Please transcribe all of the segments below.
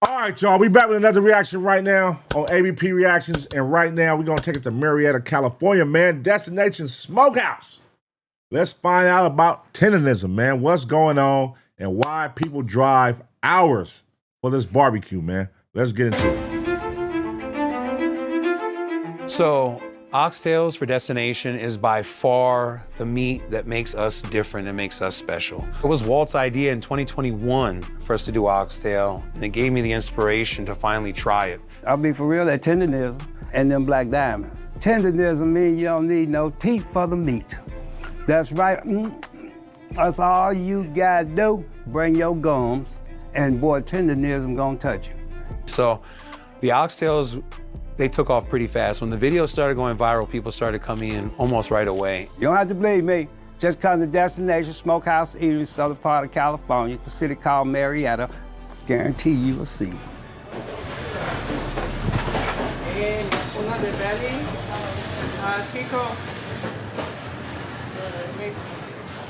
All right, y'all. We back with another reaction right now on ABP Reactions. And right now, we're going to take it to Marietta, California, man. Destination Smokehouse. Let's find out about tenderism, man. What's going on and why people drive hours for this barbecue, man. Let's get into it. So, Oxtails for Destination is by far the meat that makes us different and makes us special. It was Walt's idea in 2021 for us to do oxtail, and it gave me the inspiration to finally try it. I'll be for real, that tenderism and them black diamonds. Tenderism means you don't need no teeth for the meat. That's right. That's all you gotta do. Bring your gums, and boy, tenderism gonna touch you. So, the oxtails, they took off pretty fast. When the video started going viral, people started coming in almost right away. You don't have to believe me. Just come to Destination Smokehouse Eatery, southern part of California, the city called Marietta. Guarantee you will see.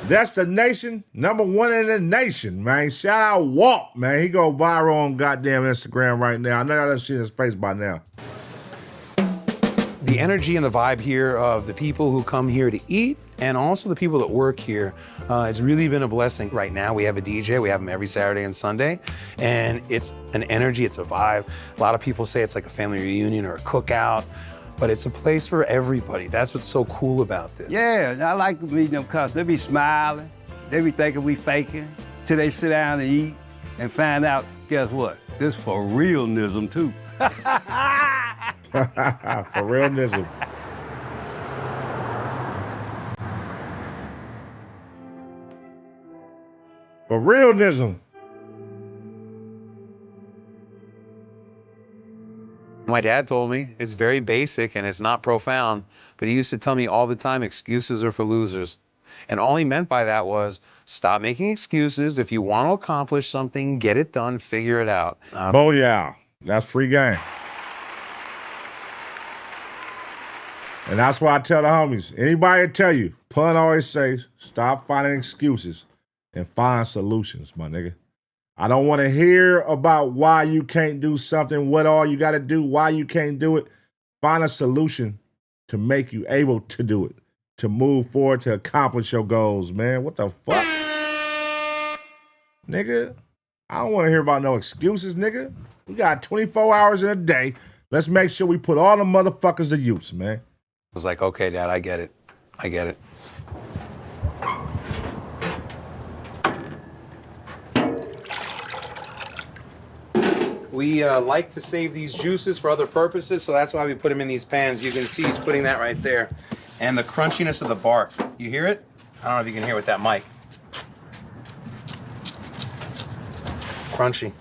Destination #1 in the nation, man. Shout out Walt, man. He go viral on goddamn Instagram right now. I know y'all done seen his face by now. The energy and the vibe here of the people who come here to eat and also the people that work here has really been a blessing. Right now, we have a DJ. We have him every Saturday and Sunday. And it's an energy, it's a vibe. A lot of people say it's like a family reunion or a cookout, but it's a place for everybody. That's what's so cool about this. Yeah, I like meeting them customers. They be smiling. They be thinking we faking till they sit down and eat and find out, guess what? This for realnism too. For realnism. For realnism. My dad told me it's very basic and it's not profound, but he used to tell me all the time, excuses are for losers. And all he meant by that was, stop making excuses. If you want to accomplish something, get it done, figure it out. Oh yeah, that's free game. And that's why I tell the homies, anybody tell you, Pun always says, stop finding excuses and find solutions, my nigga. I don't want to hear about why you can't do something, what all you got to do, why you can't do it. Find a solution to make you able to do it, to move forward, to accomplish your goals, man. What the fuck? Nigga, I don't want to hear about no excuses, nigga. We got 24 hours in a day. Let's make sure we put all the motherfuckers to use, man. I was like, okay, Dad, I get it. I get it. We like to save these juices for other purposes, so that's why we put them in these pans. You can see he's putting that right there. And the crunchiness of the bark. You hear it? I don't know if you can hear with that mic. Crunchy.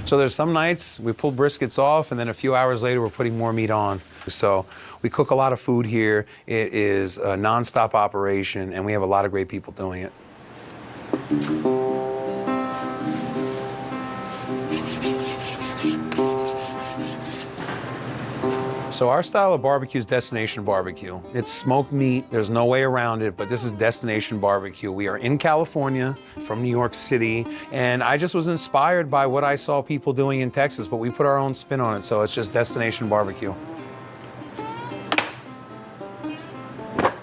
So there's some nights we pull briskets off, and then a few hours later we're putting more meat on. So we cook a lot of food here. It is a nonstop operation, and we have a lot of great people doing it. So our style of barbecue is destination barbecue. It's smoked meat, there's no way around it, but this is destination barbecue. We are in California, from New York City, and I just was inspired by what I saw people doing in Texas, but we put our own spin on it, so it's just destination barbecue.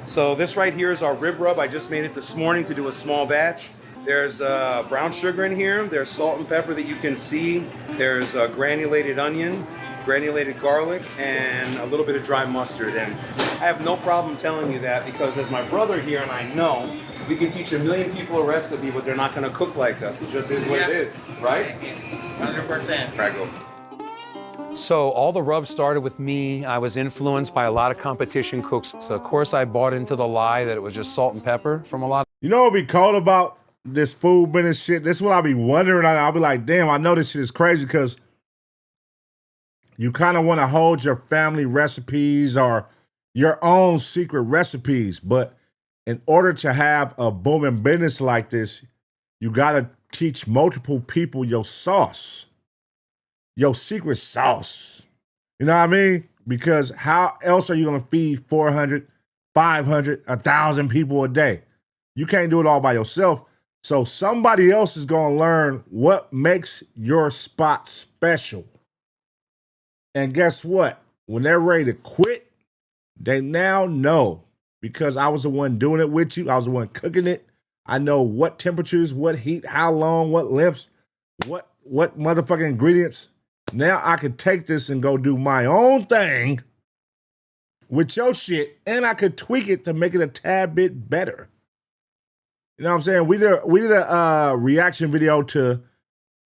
So this right here is our rib rub. I just made it this morning to do a small batch. There's brown sugar in here, there's salt and pepper that you can see, there's granulated onion, granulated garlic, and a little bit of dry mustard. And I have no problem telling you that because as my brother here and I know, we can teach a million people a recipe, but they're not gonna cook like us. It just is what it is, right? 100%. Right, go. So all the rub started with me. I was influenced by a lot of competition cooks. So of course I bought into the lie that it was just salt and pepper from a lot. You know what be cold about this food business shit? This is what I be wondering. I'll be like, damn, I know this shit is crazy because you kind of want to hold your family recipes or your own secret recipes. But in order to have a booming business like this, you got to teach multiple people your sauce, your secret sauce. You know what I mean? Because how else are you going to feed 400, 500, 1,000 people a day? You can't do it all by yourself. So somebody else is going to learn what makes your spot special. And guess what? When they're ready to quit, they now know, because I was the one doing it with you. I was the one cooking it. I know what temperatures, what heat, how long, what lengths, what motherfucking ingredients. Now I can take this and go do my own thing with your shit, and I could tweak it to make it a tad bit better. You know what I'm saying? We did a reaction video to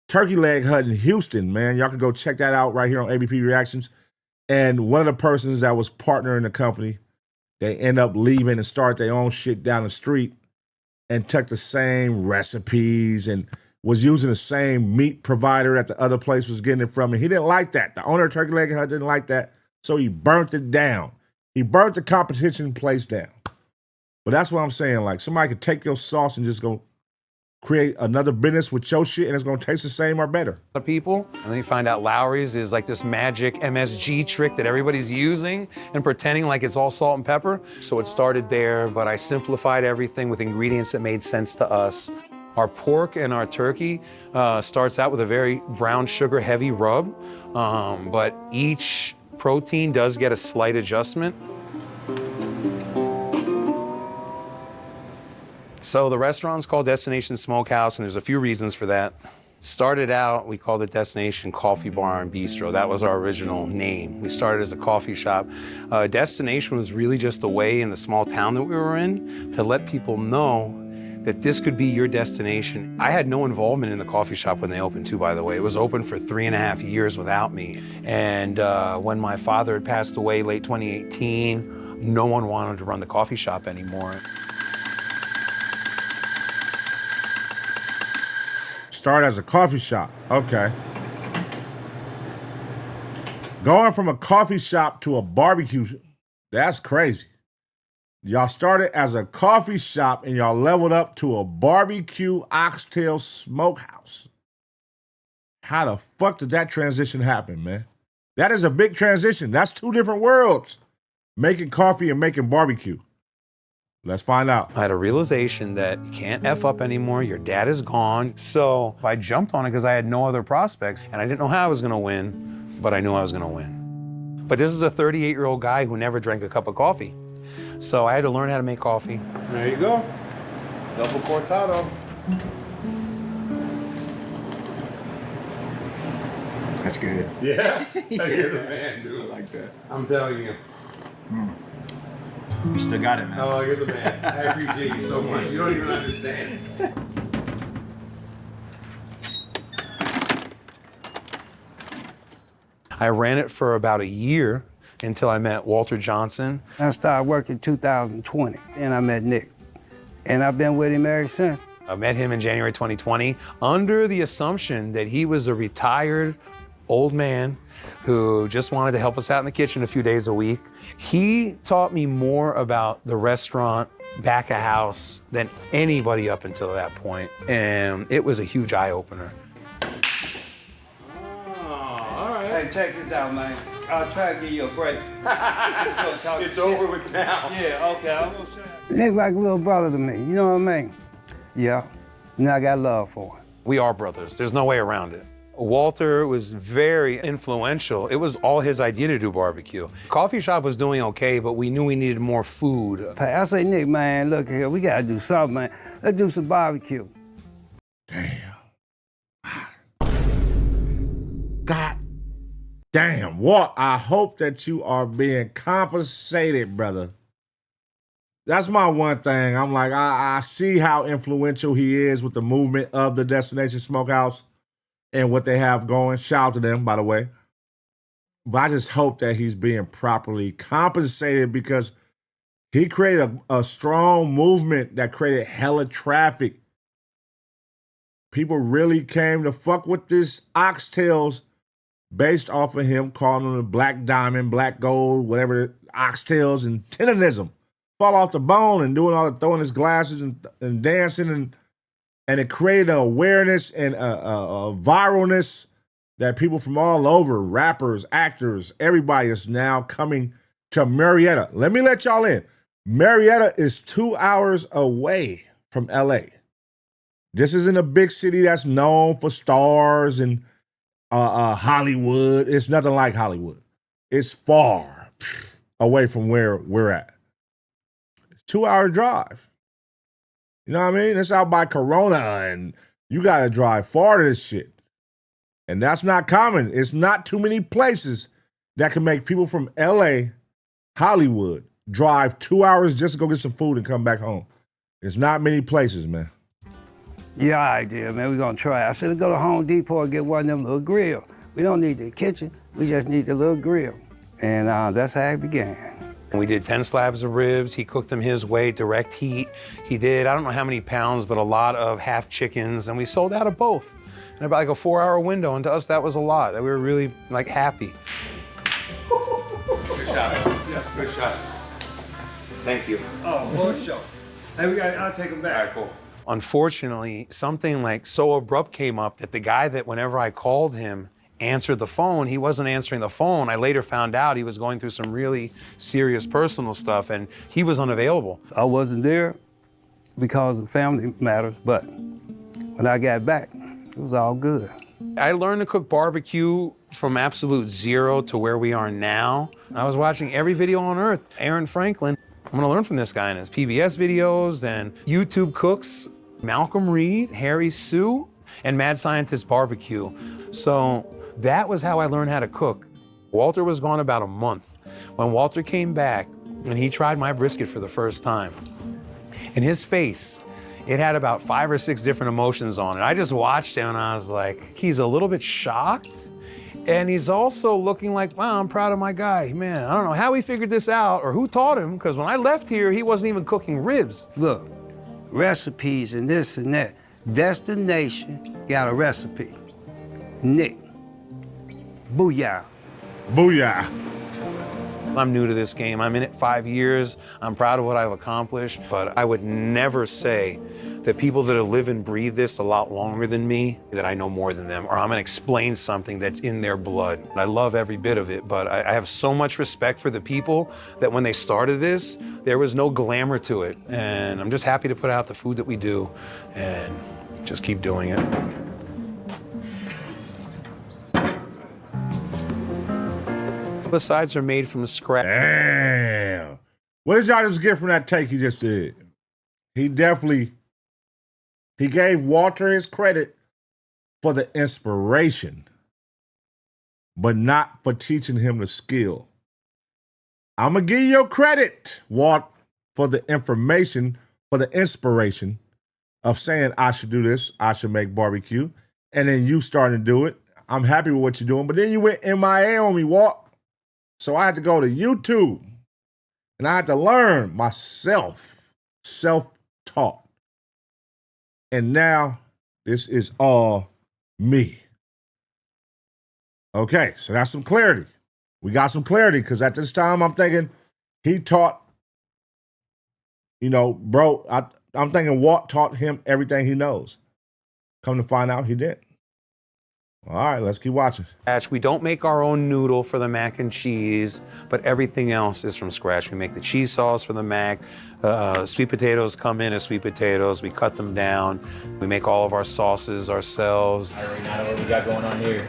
Turkey Leg Hut in Houston, man. Y'all can go check that out right here on ABP Reactions. And one of the persons that was partnering the company, they end up leaving and start their own shit down the street and took the same recipes and was using the same meat provider that the other place was getting it from. And he didn't like that. The owner of Turkey Leg Hut didn't like that. So he burnt it down. He burnt the competition place down. But that's what I'm saying. Like, somebody could take your sauce and just go create another business with your shit, and it's gonna taste the same or better. People, and then you find out Lowry's is like this magic MSG trick that everybody's using and pretending like it's all salt and pepper. So it started there, but I simplified everything with ingredients that made sense to us. Our pork and our turkey starts out with a very brown sugar heavy rub, but each protein does get a slight adjustment. So the restaurant's called Destination Smokehouse, and there's a few reasons for that. Started out, we called it Destination Coffee Bar and Bistro. That was our original name. We started as a coffee shop. Destination was really just a way in the small town that we were in to let people know that this could be your destination. I had no involvement in the coffee shop when they opened too, by the way. It was open for 3.5 years without me. And when my father had passed away late 2018, no one wanted to run the coffee shop anymore. Started as a coffee shop. Okay. Going from a coffee shop to a barbecue, that's crazy. Y'all started as a coffee shop and y'all leveled up to a barbecue oxtail smokehouse. How the fuck did that transition happen, man? That is a big transition. That's two different worlds. Making coffee and making barbecue. Let's find out. I had a realization that you can't F up anymore, your dad is gone. So I jumped on it because I had no other prospects and I didn't know how I was gonna win, but I knew I was gonna win. But this is a 38-year-old guy who never drank a cup of coffee. So I had to learn how to make coffee. There you go, double cortado. That's good. Yeah, you're the man, dude. I like that. I'm telling you. You still got it, man. Oh, you're the man. I appreciate you so much. You don't even understand. I ran it for about a year until I met Walter Johnson. I started working in 2020, and I met Nick. And I've been with him ever since. I met him in January 2020 under the assumption that he was a retired old man who just wanted to help us out in the kitchen a few days a week. He taught me more about the restaurant back of house than anybody up until that point, and it was a huge eye-opener. Hey, check this out, man. I'll try to give you a break. It's over with now. Yeah, okay, I'm gonna show you. Nick's like a little brother to me, you know what I mean? Yeah, and I got love for him. We are brothers, there's no way around it. Walter was very influential. It was all his idea to do barbecue. Coffee shop was doing okay, but we knew we needed more food. I say, Nick, man, look here, we gotta do something, man. Let's do some barbecue. Damn. God damn. Walt, I hope that you are being compensated, brother. That's my one thing. I'm like, I see how influential he is with the movement of the Destination Smokehouse and what they have going. Shout out to them, by the way. But I just hope that he's being properly compensated because he created a strong movement that created hella traffic. People really came to fuck with this Oxtails based off of him calling them the Black Diamond, Black Gold, whatever, Oxtails, and tendonism. Fall off the bone and doing all the throwing his glasses and dancing and it created an awareness and a viralness that people from all over, rappers, actors, everybody is now coming to Marietta. Let me let y'all in. Marietta is 2 hours away from LA. This isn't a big city that's known for stars and Hollywood. It's nothing like Hollywood. It's far away from where we're at. 2-hour drive. You know what I mean? It's out by Corona, and you got to drive far to this shit. And that's not common. It's not too many places that can make people from LA, Hollywood, drive 2 hours just to go get some food and come back home. There's not many places, man. Yeah, idea, man. We're gonna try. I said, let's go to Home Depot and get one of them little grills. We don't need the kitchen. We just need the little grill. And that's how it began. We did 10 slabs of ribs. He cooked them his way, direct heat. He did, I don't know how many pounds, but a lot of half chickens, and we sold out of both in about like a 4-hour window. And to us, that was a lot. We were really like happy. Good shot. Yes. Good shot. Thank you. Oh, for sure. Hey, I'll take them back. All right, cool. Unfortunately, something like so abrupt came up that the guy that whenever I called him answered the phone, he wasn't answering the phone. I later found out he was going through some really serious personal stuff and he was unavailable. I wasn't there because of family matters, but when I got back, it was all good. I learned to cook barbecue from absolute zero to where we are now. I was watching every video on earth. Aaron Franklin, I'm gonna learn from this guy in his PBS videos and YouTube cooks, Malcolm Reed, Harry Sue, and Mad Scientist Barbecue. So that was how I learned how to cook. Walter was gone about a month. When Walter came back and he tried my brisket for the first time, in his face, it had about 5 or 6 different emotions on it. I just watched him and I was like, he's a little bit shocked. And he's also looking like, wow, I'm proud of my guy. Man, I don't know how he figured this out or who taught him, because when I left here, he wasn't even cooking ribs. Look, recipes and this and that. Destination got a recipe. Nick. Booyah. Booyah. I'm new to this game. I'm in it 5 years. I'm proud of what I've accomplished, but I would never say that people that have lived and breathed this a lot longer than me, that I know more than them, or I'm gonna explain something that's in their blood. I love every bit of it, but I have so much respect for the people that when they started this, there was no glamour to it. And I'm just happy to put out the food that we do and just keep doing it. The sides are made from scratch. Damn. What did y'all just get from that take he just did? He gave Walter his credit for the inspiration, but not for teaching him the skill. I'm going to give you your credit, Walt, for the information, for the inspiration of saying, I should do this, I should make barbecue, and then you starting to do it. I'm happy with what you're doing, but then you went MIA on me, Walt. So I had to go to YouTube, and I had to learn myself, self-taught. And now this is all me. Okay, so that's some clarity. We got some clarity because at this time I'm thinking he taught, bro, I'm thinking Walt taught him everything he knows. Come to find out he didn't. All right, let's keep watching. We don't make our own noodle for the mac and cheese, but everything else is from scratch. We make the cheese sauce for the mac. Sweet potatoes come in as sweet potatoes. We cut them down. We make all of our sauces ourselves. All right, now what we got going on here?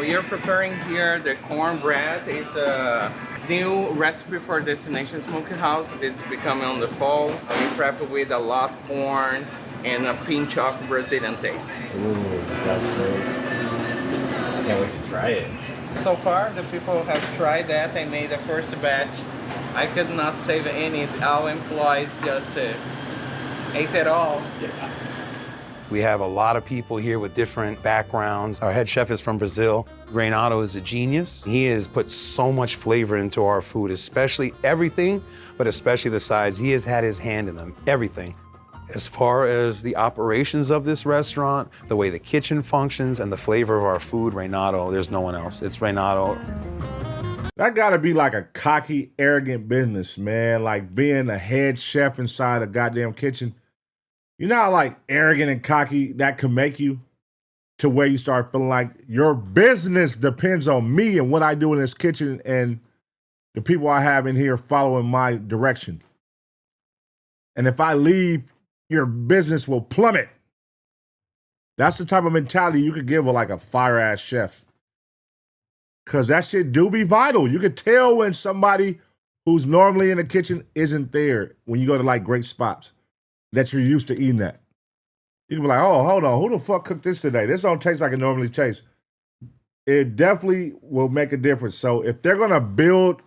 We are preparing here the cornbread. It's a new recipe for Destination Smokehouse. It's becoming on the fall. We prep with a lot of corn and a pinch of Brazilian taste. Ooh, that's great. Can't wait to try it. So far, the people have tried that. I made the first batch. I could not save any. Our employees just ate it all. Yeah. We have a lot of people here with different backgrounds. Our head chef is from Brazil. Renato is a genius. He has put so much flavor into our food, especially everything, but especially the sides. He has had his hand in them, everything. As far as the operations of this restaurant, the way the kitchen functions, and the flavor of our food, Renato, there's no one else. It's Renato. That gotta be like a cocky, arrogant business, man. Like being a head chef inside a goddamn kitchen. You know how like arrogant and cocky that can make you to where you start feeling like your business depends on me and what I do in this kitchen and the people I have in here following my direction. And if I leave, your business will plummet. That's the type of mentality you could give like a fire-ass chef. Because that shit do be vital. You could tell when somebody who's normally in the kitchen isn't there when you go to like great spots that you're used to eating at. You can be like, oh, hold on, who the fuck cooked this today? This don't taste like it normally tastes. It definitely will make a difference. So if they're gonna build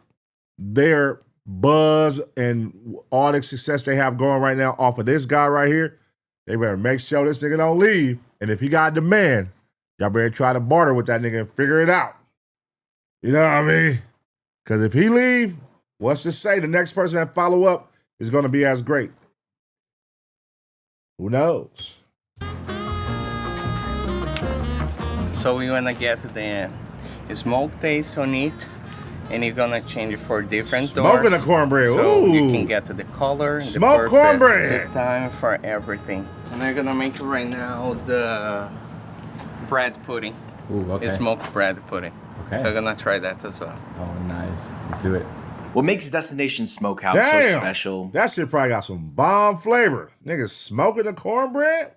their buzz and all the success they have going right now off of this guy right here, they better make sure this nigga don't leave. And if he got demand, y'all better try to barter with that nigga and figure it out. You know what I mean? Because if he leave, what's to say the next person that follow up is going to be as great? Who knows? So we're gonna get the smoke taste on it, and you're gonna change it for different Smoking doors. the cornbread. So Ooh. you can get the color, Smoke the cornbread. the time for everything. And I'm gonna make right now the bread pudding. Ooh, okay. It's smoked bread pudding. Okay. So I'm gonna try that as well. Oh, nice. Let's do it. What makes Destination Smokehouse so Damn, special? that shit probably got some bomb flavor. Niggas smoking the cornbread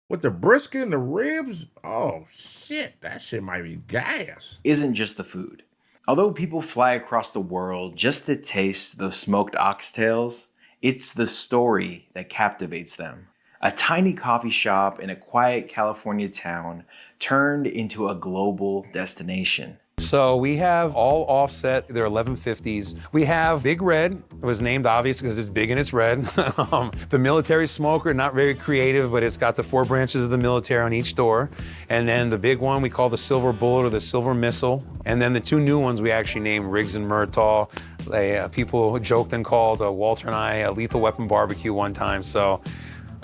with the brisket and the ribs. Oh shit, that shit might be gas. Isn't just the food. Although people fly across the world just to taste those smoked oxtails, it's the story that captivates them. A tiny coffee shop in a quiet California town turned into a global destination. So we have all offset, they're 1150s. We have Big Red, it was named obvious because it's big and it's red. The military smoker, not very creative, but it's got the 4 branches of the military on each door. And then the big one we call the Silver Bullet or the Silver Missile. And then the 2 new ones we actually named Riggs and Murtaugh. People joked and called Walter and I a lethal weapon barbecue one time. So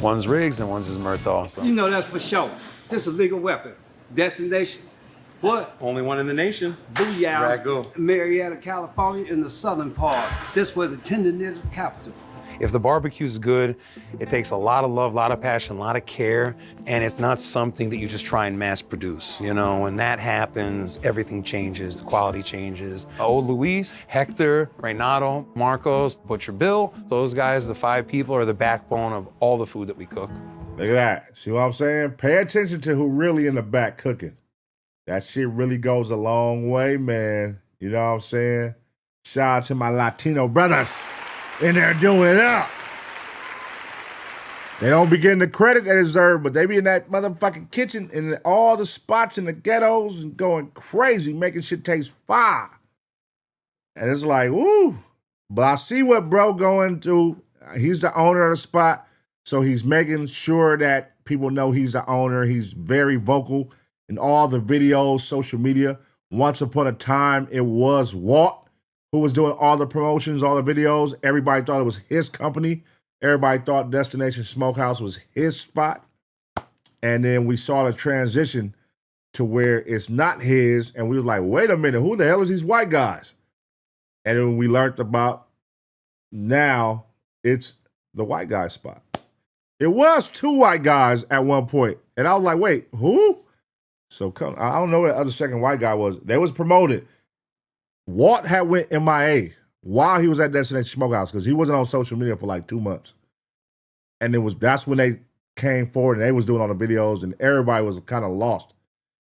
one's Riggs and one's is Murtaugh. So. You know that's for sure. This is a legal weapon. Destination. What? Only one in the nation. Booyah. Ragu. Marietta, California, in the southern part. This was the tendernism capital. If the barbecue's good, it takes a lot of love, a lot of passion, a lot of care, and it's not something that you just try and mass produce. You know, when that happens, everything changes, the quality changes. Old Luis, Hector, Renato, Marcos, Butcher Bill, those guys, the 5 people, are the backbone of all the food that we cook. Look at that. See what I'm saying? Pay attention to who really in the back cooking. That shit really goes a long way, man. You know what I'm saying? Shout out to my Latino brothers in there doing it up. They don't be getting the credit they deserve, but they be in that motherfucking kitchen in all the spots in the ghettos and going crazy, making shit taste fire. And it's like, woo. But I see what bro going through. He's the owner of the spot, so he's making sure that people know he's the owner. He's very vocal in all the videos, social media. Once upon a time, it was Walt who was doing all the promotions, all the videos. Everybody thought it was his company. Everybody thought Destination Smokehouse was his spot. And then we saw the transition to where it's not his. And we was like, wait a minute, who the hell is these white guys? And then we learned about now it's the white guy spot. It was 2 white guys at one point. And I was like, wait, who? So I don't know what the other second white guy was. They was promoted. Walt had went MIA while he was at Destination Smokehouse because he wasn't on social media for like 2 months. And that's when they came forward and they was doing all the videos and everybody was kind of lost.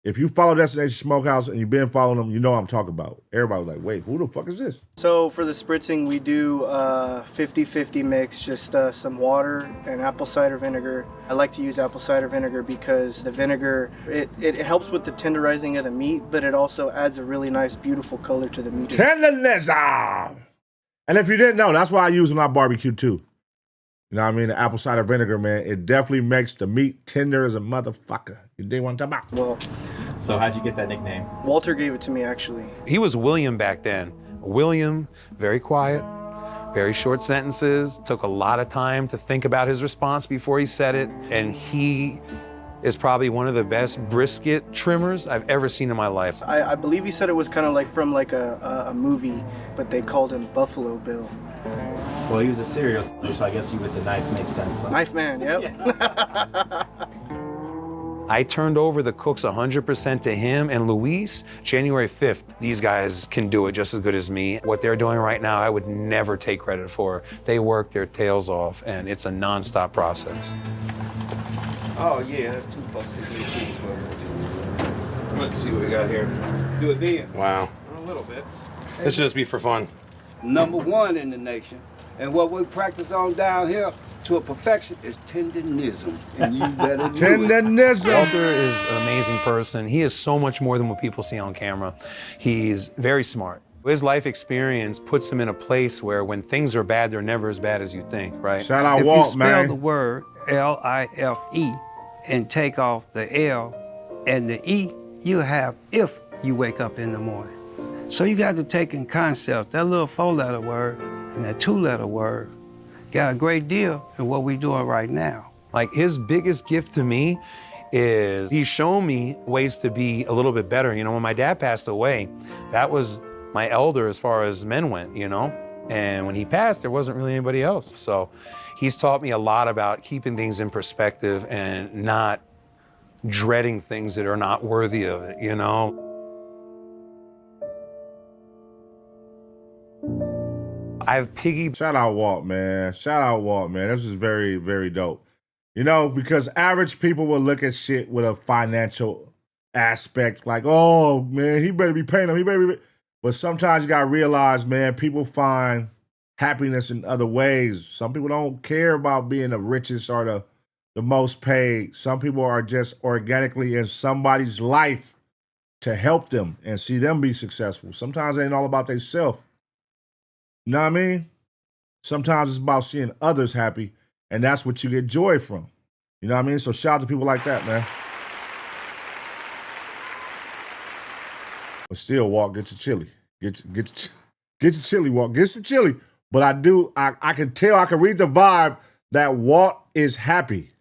If you follow Destination Smokehouse and you've been following them, you know what I'm talking about. Everybody was like, wait, who the fuck is this? So for the spritzing, we do 50-50 mix, just some water and apple cider vinegar. I like to use apple cider vinegar because the vinegar, it helps with the tenderizing of the meat, but it also adds a really nice, beautiful color to the meat. Tenderness. And if you didn't know, that's why I use in my barbecue too. You know what I mean? The apple cider vinegar, man, it definitely makes the meat tender as a motherfucker. You didn't want to talk about? Well, So how'd you get that nickname? Walter gave it to me, actually. He was William back then. William, very quiet, very short sentences, took a lot of time to think about his response before he said it, and he is probably one of the best brisket trimmers I've ever seen in my life. I believe he said it was kind of like from like a movie, but they called him Buffalo Bill. Well, he was a serial killer, so I guess you with the knife makes sense. Huh? Knife man, yep. I turned over the cooks 100% to him and Luis. January 5th, these guys can do it just as good as me. What they're doing right now, I would never take credit for. They work their tails off, and it's a nonstop process. Oh yeah, that's 2 for $6. Let's see what we got here. Do it then. Wow. A little bit. This should just be for fun. #1 in the nation. And what we practice on down here to a perfection is tenderism. And you better do it. Tenderism. Walter is an amazing person. He is so much more than what people see on camera. He's very smart. His life experience puts him in a place where when things are bad, they're never as bad as you think, right? Shout out If Walt, you spell man. the word L-I-F-E and take off the L and the E, you have if you wake up in the morning. So you got to take in concept, that little 4-letter word and that 2-letter word got a great deal in what we're doing right now. Like, his biggest gift to me is he's shown me ways to be a little bit better. You know, when my dad passed away, that was my elder as far as men went, you know? And when he passed, there wasn't really anybody else. So he's taught me a lot about keeping things in perspective and not dreading things that are not worthy of it, you know? I've Shout out Walt, man. Shout out Walt, man. This is very, very dope. You know, because average people will look at shit with a financial aspect, like, oh, man, he better be paying him. He better be. But sometimes you got to realize, man, people find happiness in other ways. Some people don't care about being the richest or the most paid. Some people are just organically in somebody's life to help them and see them be successful. Sometimes it ain't all about themselves. You know what I mean? Sometimes it's about seeing others happy, and that's what you get joy from. You know what I mean? So shout out to people like that, man. But still, Walt, get your chili. Get your chili, Walt. Get some chili. But I can tell, I can read the vibe that Walt is happy.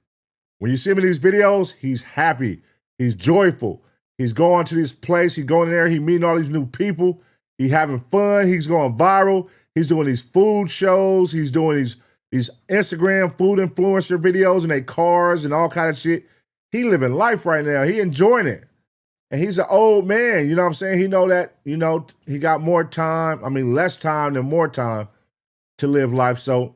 When you see him in these videos, he's happy. He's joyful. He's going to this place. He's going in there. He's meeting all these new people. He's having fun. He's going viral. He's doing these food shows. He's doing these Instagram food influencer videos in their cars and all kind of shit. He living life right now. He enjoying it. And he's an old man, you know what I'm saying? He know that, you know, he got more time. I mean, less time than more time to live life. So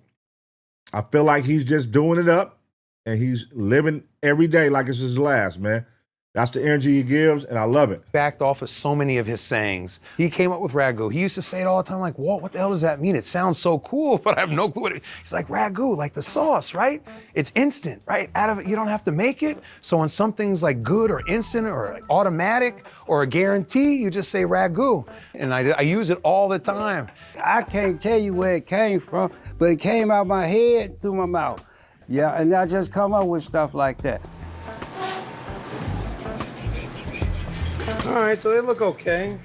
I feel like he's just doing it up and he's living every day like it's his last, man. That's the energy he gives, and I love it. backed off of so many of his sayings. He came up with ragu. He used to say it all the time, like, Walt, what the hell does that mean? It sounds so cool, but I have no clue what it. He's like, ragu, like the sauce, right? It's instant, right? Out of it, you don't have to make it. So when something's like good or instant or like automatic or a guarantee, you just say ragu. And I use it all the time. I can't tell you where it came from, but it came out my head through my mouth. Yeah, and I just come up with stuff like that. All right, so they look okay.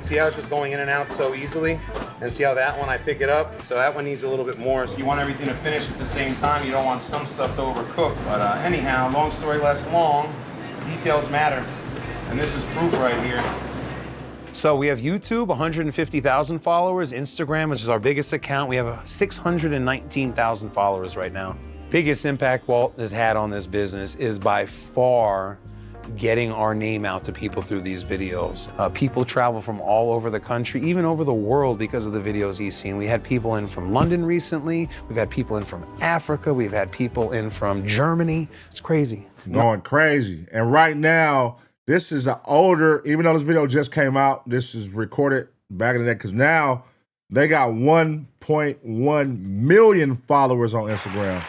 See how it's just going in and out so easily? And see how that one, I pick it up? So that one needs a little bit more. So you want everything to finish at the same time. You don't want some stuff to overcook. But anyhow, long story less long, details matter. And this is proof right here. So we have YouTube, 150,000 followers. Instagram, which is our biggest account, we have 619,000 followers right now. Biggest impact Walt has had on this business is by far getting our name out to people through these videos. People travel from all over the country, even over the world because of the videos he's seen. We had people in from London recently. We've had people in from Africa. We've had people in from Germany. It's crazy. Going crazy. And right now, this is an older, even though this video just came out, this is recorded back in the day, because now they got 1.1 million followers on Instagram.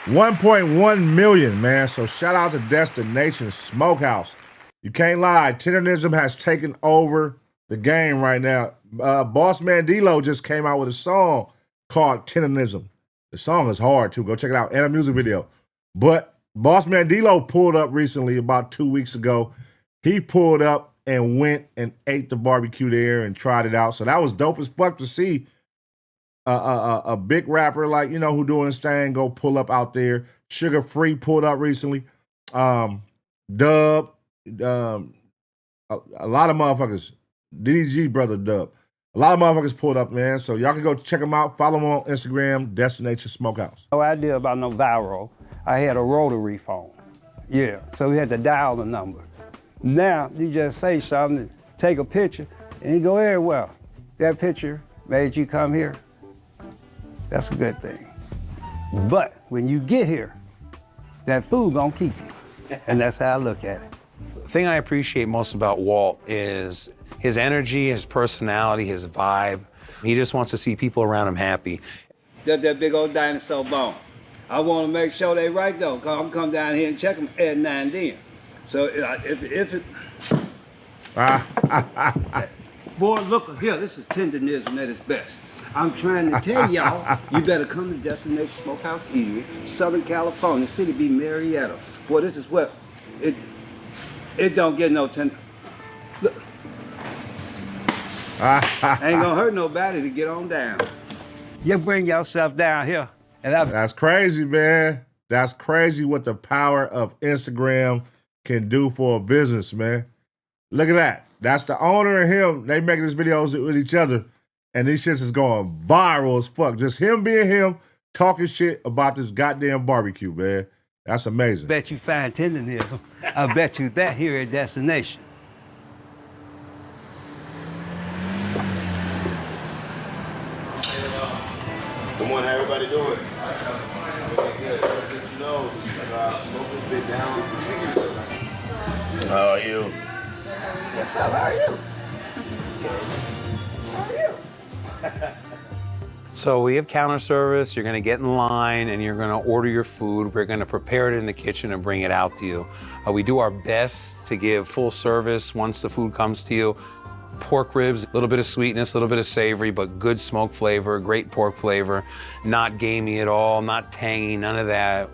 1.1 million, man. So shout out to Destination Smokehouse. You can't lie. Tenderism has taken over the game right now. Boss Man D-Lo just came out with a song called Tenderism. The song is hard too. Go check it out. And a music video. But Boss Man D-Lo pulled up recently about 2 weeks ago. He pulled up and went and ate the barbecue there and tried it out. So that was dope as fuck to see. A big rapper like, you know, who doing his thing, go pull up out there. Sugar Free pulled up recently. Dub, a lot of motherfuckers. DDG brother Dub. A lot of motherfuckers pulled up, man. So y'all can go check them out. Follow them on Instagram, Destination Smokehouse. No idea about no viral. I had a rotary phone. Yeah, so we had to dial the number. Now, you just say something, take a picture, and you go everywhere. That picture made you come here. That's a good thing. But when you get here, that food gonna keep you. And that's how I look at it. The thing I appreciate most about Walt is his energy, his personality, his vibe. He just wants to see people around him happy. That big old dinosaur bone. I want to make sure they right though, cause I'm come down here and check them at 9 and then. So if it, boy, look here, this is tenderism at its best. I'm trying to tell y'all, you better come to Destination Smokehouse Eatery, Southern California, city be Marietta. Boy, this is what it don't get no tender. Look. Ain't gonna hurt nobody to get on down. You bring yourself down here. And That's crazy, man. That's crazy what the power of Instagram can do for a business, man. Look at that. That's the owner and him. They making these videos with each other, and these shits is going viral as fuck. Just him being him, talking shit about this goddamn barbecue, man. That's amazing. Bet you find tenderism. I bet you that here at Destination. Good morning, how everybody doing? Good. You know, Smoke's been down. How are you? Yes, how are you? How are you? So we have counter service. You're going to get in line and you're going to order your food. We're going to prepare it in the kitchen and bring it out to you. We do our best to give full service once the food comes to you. Pork ribs, a little bit of sweetness, a little bit of savory, but good smoke flavor, great pork flavor, not gamey at all, not tangy, none of that.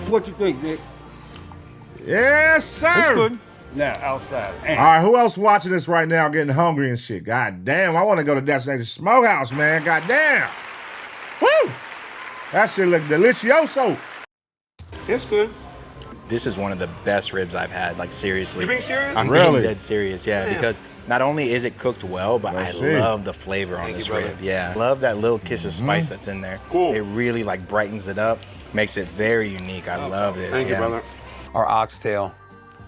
What you think, Nick? Yes, sir. Good. Now, outside. All right, who else watching this right now getting hungry and shit? God damn, I want to go to Destination Smokehouse, man. God damn. Woo! That shit look delicioso. It's good. This is one of the best ribs I've had, like seriously. You being serious? I'm Really? being dead serious, yeah, because not only is it cooked well, but I see. love the flavor on this brother. rib. Yeah, love that little kiss of spice that's in there. Cool. It really like brightens it up, makes it very unique. I love this. Thank you, yeah. brother. Our oxtail,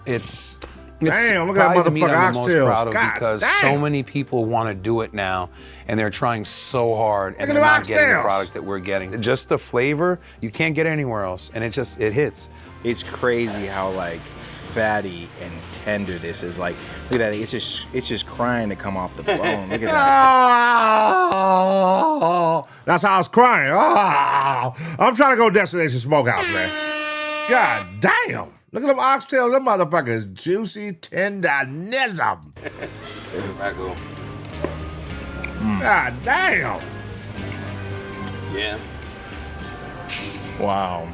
it's Damn, look at that probably the meat motherfucker I'm the most oxtails. proud of God because damn. so many people want to do it now and they're trying so hard and Look at they're them not getting the oxtails. product that we're getting. Just the flavor, you can't get anywhere else and it hits. It's crazy how like fatty and tender this is. Like, look at that. It's just crying to come off the bone. Look at that. Oh, that's how I was crying. Oh, I'm trying to go Destination Smokehouse, man. God damn. Look at them oxtails. Them motherfuckers juicy tenderism. God damn. Yeah. Wow.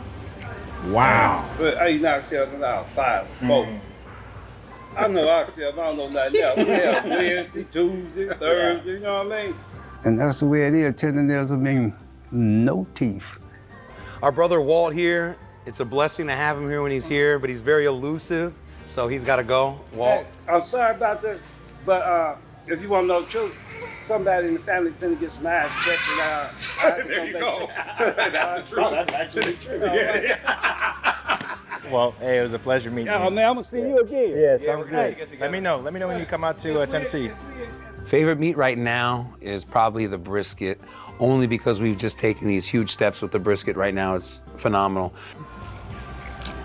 Wow. But I eat oxtails about 5, 4. I know oxtails, I don't know nothing else. We have Wednesday, Tuesday, Thursday, you know what I mean? And that's the way it is. Tenderism mean no teeth. Our brother Walt here, it's a blessing to have him here when he's here, but he's very elusive, so he's got to go. Walt. Hey, I'm sorry about this, but if you want to know the truth, somebody in the family finna get some eyes checked and There you go. That's the truth. That's actually true. Well, hey, it was a pleasure meeting Yeah, you. man, I'm gonna see you again. Yeah, sounds good. Let me know when you come out to Tennessee. Favorite meat right now is probably the brisket, only because we've just taken these huge steps with the brisket right now. It's phenomenal.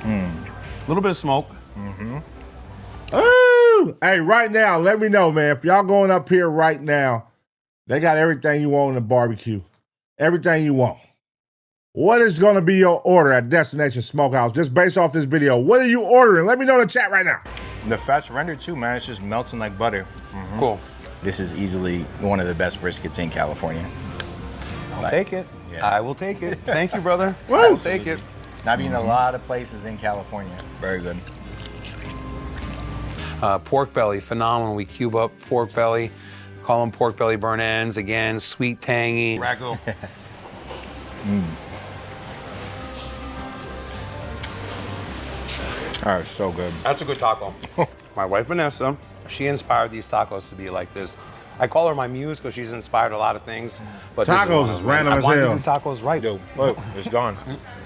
A little bit of smoke. Ooh. Hey, right now, let me know, man. If y'all going up here right now, they got everything you want in the barbecue. Everything you want. What is going to be your order at Destination Smokehouse? Just based off this video, what are you ordering? Let me know in the chat right now. The fat's rendered too, man. It's just melting like butter. Cool. This is easily one of the best briskets in California. I'll take it. Yeah. I will take it. Thank you, brother. Woo. I will take it. I've been in a lot of places in California. Very good. Pork belly, phenomenal. We cube up pork belly, call them pork belly burn ends. Again, sweet, tangy. Ragu. All right, so good. That's a good taco. My wife, Vanessa, she inspired these tacos to be like this. I call her my muse because she's inspired a lot of things. But this Tacos one is of random them. as I wanted hell. to do tacos right. Yo, look, it's gone.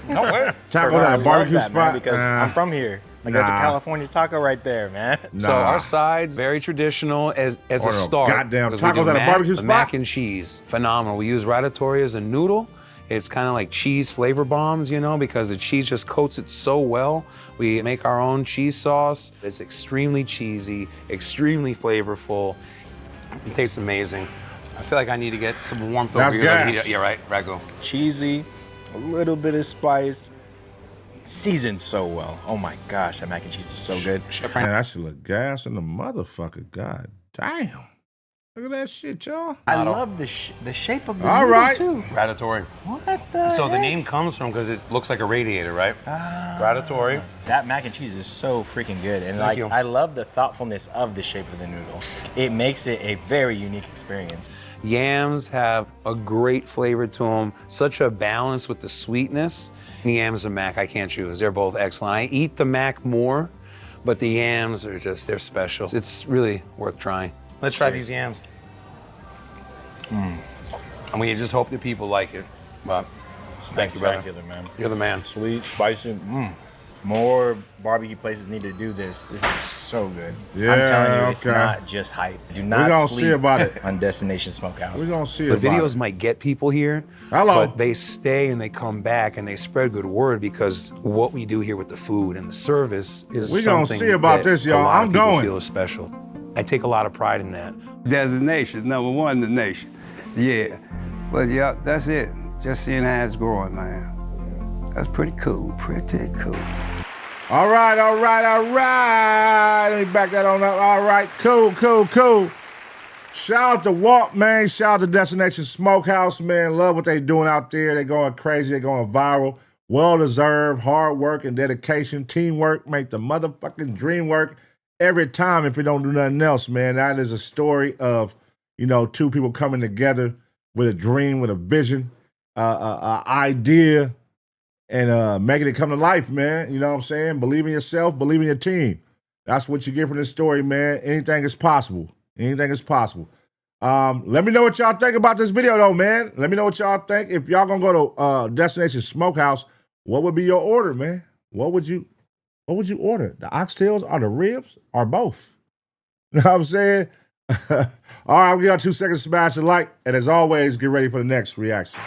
No way. Tacos I at a love barbecue that, man, spot. because I'm from here. Like that's a Nah. California taco right there, man. So our sides, very traditional as Or a start. goddamn 'cause we tacos do at a barbecue the spot? mac and cheese, phenomenal. We use ratatouille as a noodle. It's kind of like cheese flavor bombs, you know, because the cheese just coats it so well. We make our own cheese sauce. It's extremely cheesy, extremely flavorful. It tastes amazing. I feel like I need to get some warmth That's over here. Let me heat gas. it. Yeah, right, ragu. Cheesy, a little bit of spice, seasoned so well. Oh my gosh, that mac and cheese is so good. Man, that should look gas in the motherfucker. God damn. Look at that shit, y'all. I love the shape of the All noodle right. too. Ratatouille. What the So the heck? name comes from because it looks like a radiator, right? Ratatouille. That mac and cheese is so freaking good. And Thank like you. I love the thoughtfulness of the shape of the noodle. It makes it a very unique experience. Yams have a great flavor to them, such a balance with the sweetness. Yams and mac, I can't choose. They're both excellent. I eat the mac more, but the yams are just, they're special. It's really worth trying. Let's try these yams. And we just hope that people like it. But thank you, brother. Spectacular, man. You're the man. Sweet, spicy. More barbecue places need to do this. This is so good. Yeah, I'm telling you, it's okay. not just hype. Do We not gonna sleep see about it. on Destination Smokehouse. We're going to see The about videos it. might get people here, Hello. but they stay and they come back and they spread good word because what we do here with the food and the service is We gonna something see about that this, y'all. a lot I'm of people going. feel is special. I take a lot of pride in that. Designation, #1 in the nation. Yeah. But yeah, that's it. Just seeing how it's growing, man. That's pretty cool, pretty cool. All right. Let me back that on up. All right, cool. Shout out to Walt, man. Shout out to Destination Smokehouse, man. Love what they doing out there. They going crazy. They going viral. Well-deserved, hard work and dedication. Teamwork make the motherfucking dream work every time if you don't do nothing else, man. That is a story of, two people coming together with a dream, with a vision, idea, and making it come to life, man. You know what I'm saying? Believe in yourself, believe in your team. That's what you get from this story, man. Anything is possible. Anything is possible. Let me know what y'all think about this video, though, man. Let me know what y'all think. If y'all gonna go to Destination Smokehouse, what would be your order, man? What would you order? The oxtails or the ribs or both? You know what I'm saying? All right, I'll give y'all 2 seconds to smash the like. And as always, get ready for the next reaction.